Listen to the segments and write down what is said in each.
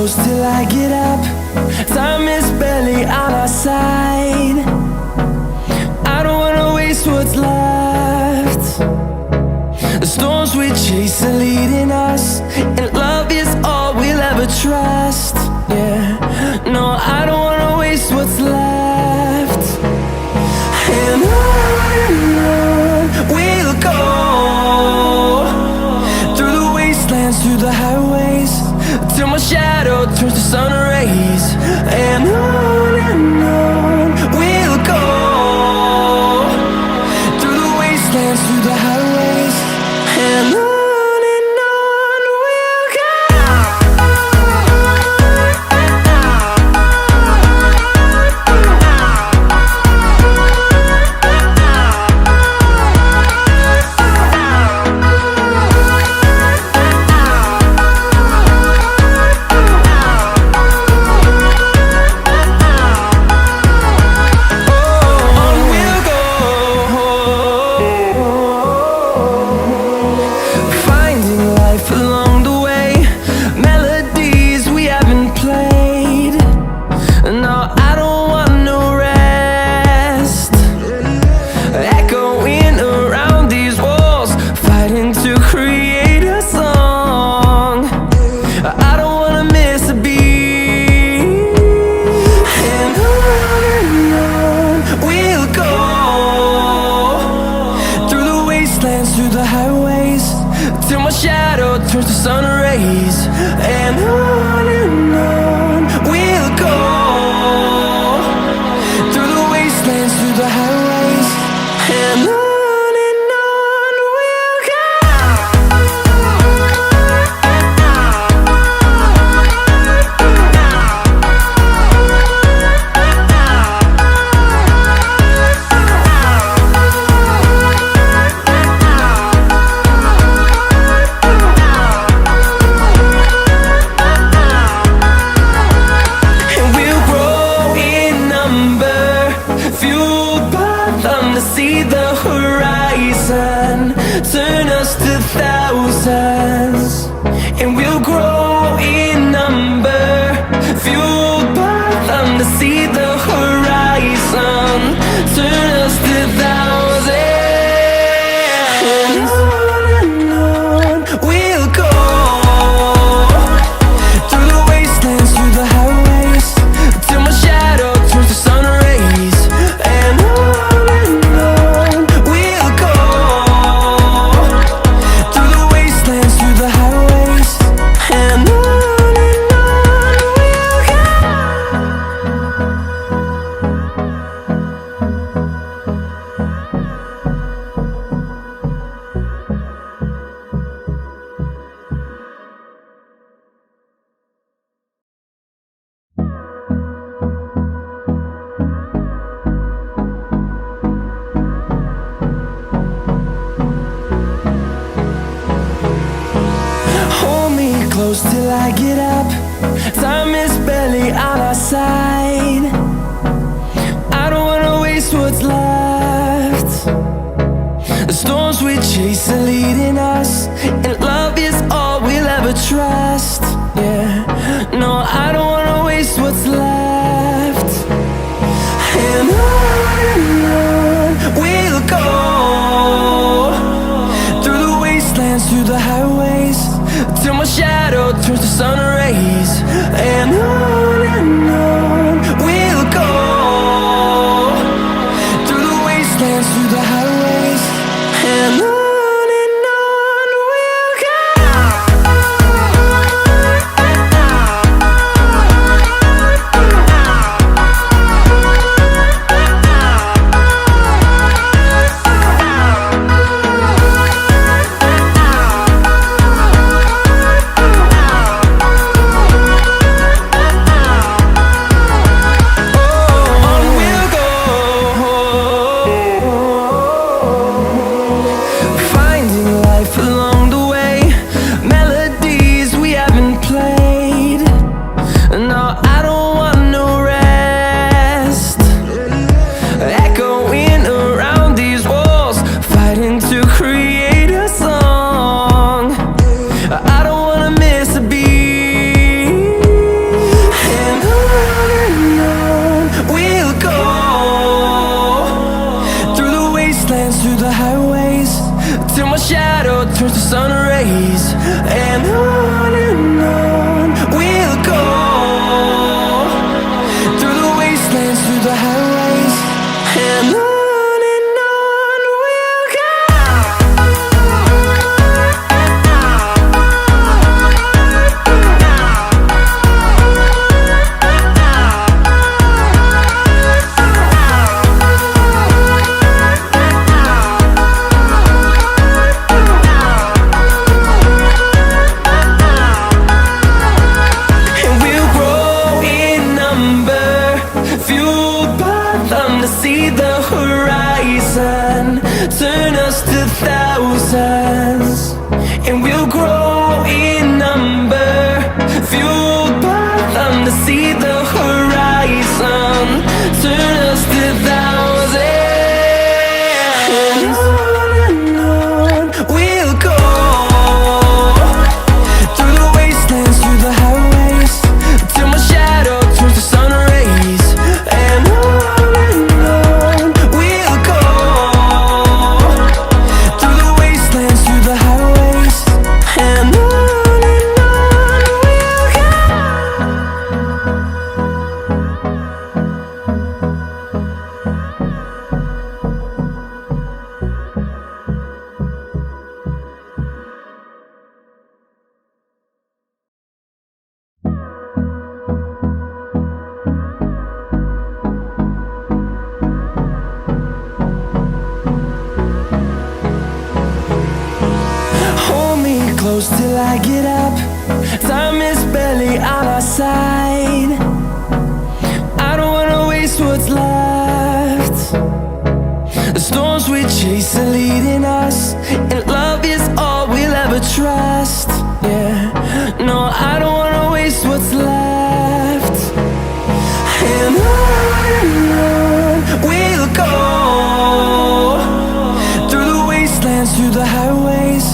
close till I get up. Time is barely on our side. I don't wanna waste what's left. The storms we chase are leading us, and love is all we'll ever trust. Yeah, no, I don't wanna waste what's left. And on we'll go, through the wastelands, through the highways, till my shadow turns to sun rays. And on we'll go, through the wastelands, through the highways, and on. Through the highways, till my shadow turns to sun rays. And on we'll go, through the wastelands, through the highways, and on. See the horizon turn us to thousands, and we'll grow in number, fueled by them to see the horizon turn us to thousands. And on we'll go, through the wastelands, through the highways, till my shadow turns to sun rays. And close till I get up. Time is barely on our side. I don't wanna waste what's left. The storms we chase are leading us, and love is all we'll ever trust. Yeah, no, I don't wanna waste what's left. And on we'll go, through the wastelands, through the highways, till my shadow turns to sun rays. And on we'll go, through the wastelands, through the highways, and on we'll go. till my shadow turns to sun rays. And on we'll go, through the wastelands, through the highways. And on we'll go. See the horizon, turn us to thousands, and we'll grow in number, fueled by them. To see the horizon, turn us to thousands, and on we'll go, through the wastelands, through the highways, till my shadow turns to sun rays. And close till I get up. Time is barely on our side. I don't wanna waste what's left. The storms we chase are leading us, and love is all we'll ever trust. Yeah, no, I don't wanna waste what's left. And on we'll go, through the wastelands, through the highways,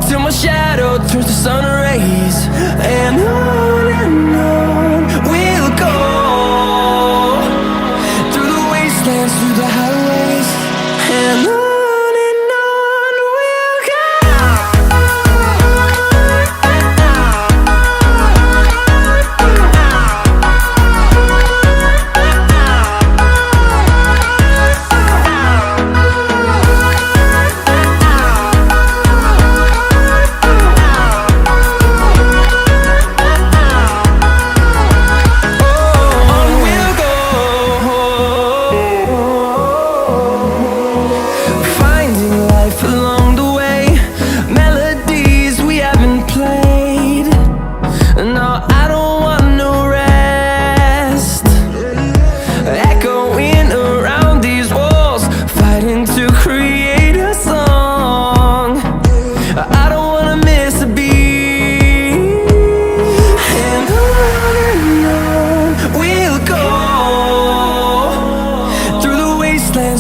till my shadow turns to sun rays. And on we'll go, through the wastelands, through the highways. And on we'll go.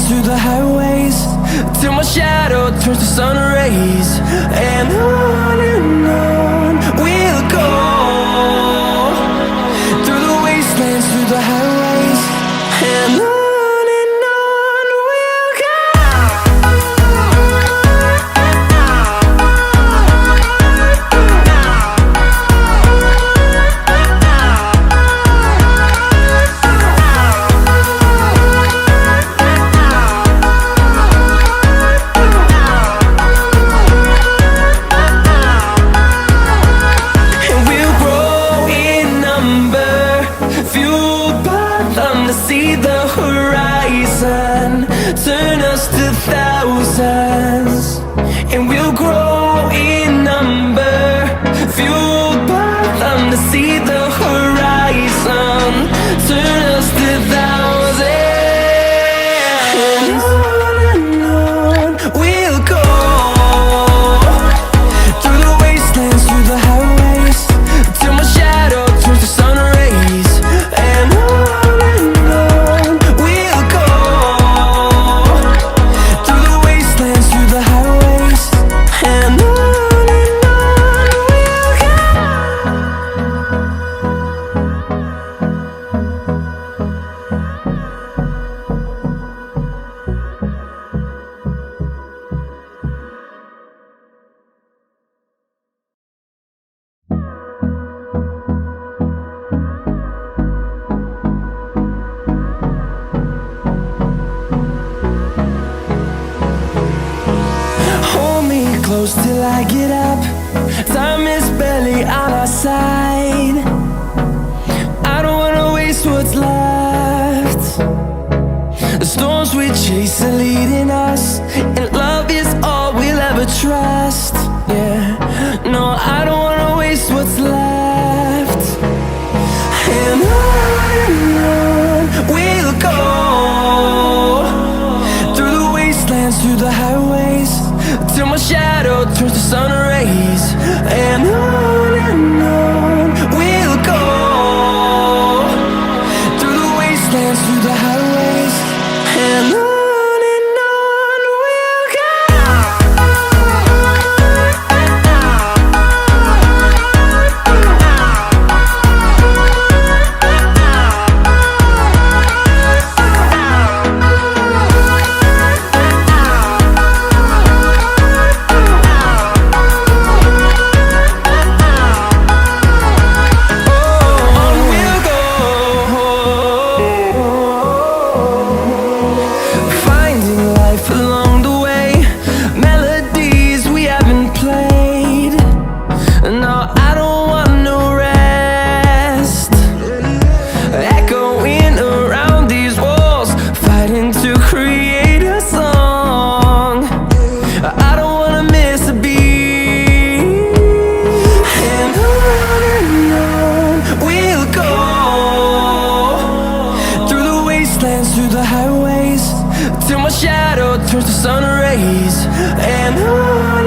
Through the highways, till my shadow turns to sun rays. And on we'll go, through the wastelands, through the highways. And on we'll go. See the horizon, turn us to thousands, and we'll grow in number, fueled by them. To see the horizon, turn us to thousands, and on we'll go, through the wastelands, through the highways, till my shadow turns to sun rays. And on close till I get up. Time is barely on our side. I don't wanna waste what's left. The storms we chase are leading us, and love is all we'll ever trust. Yeah, no, I don't wanna waste what's left. And on we'll go, through the wastelands, through the highways, till my shadow turns to sun rays. And on we'll go, through the wastelands, through the highways, and on. Through the highways, till my shadow turns to sun rays. And on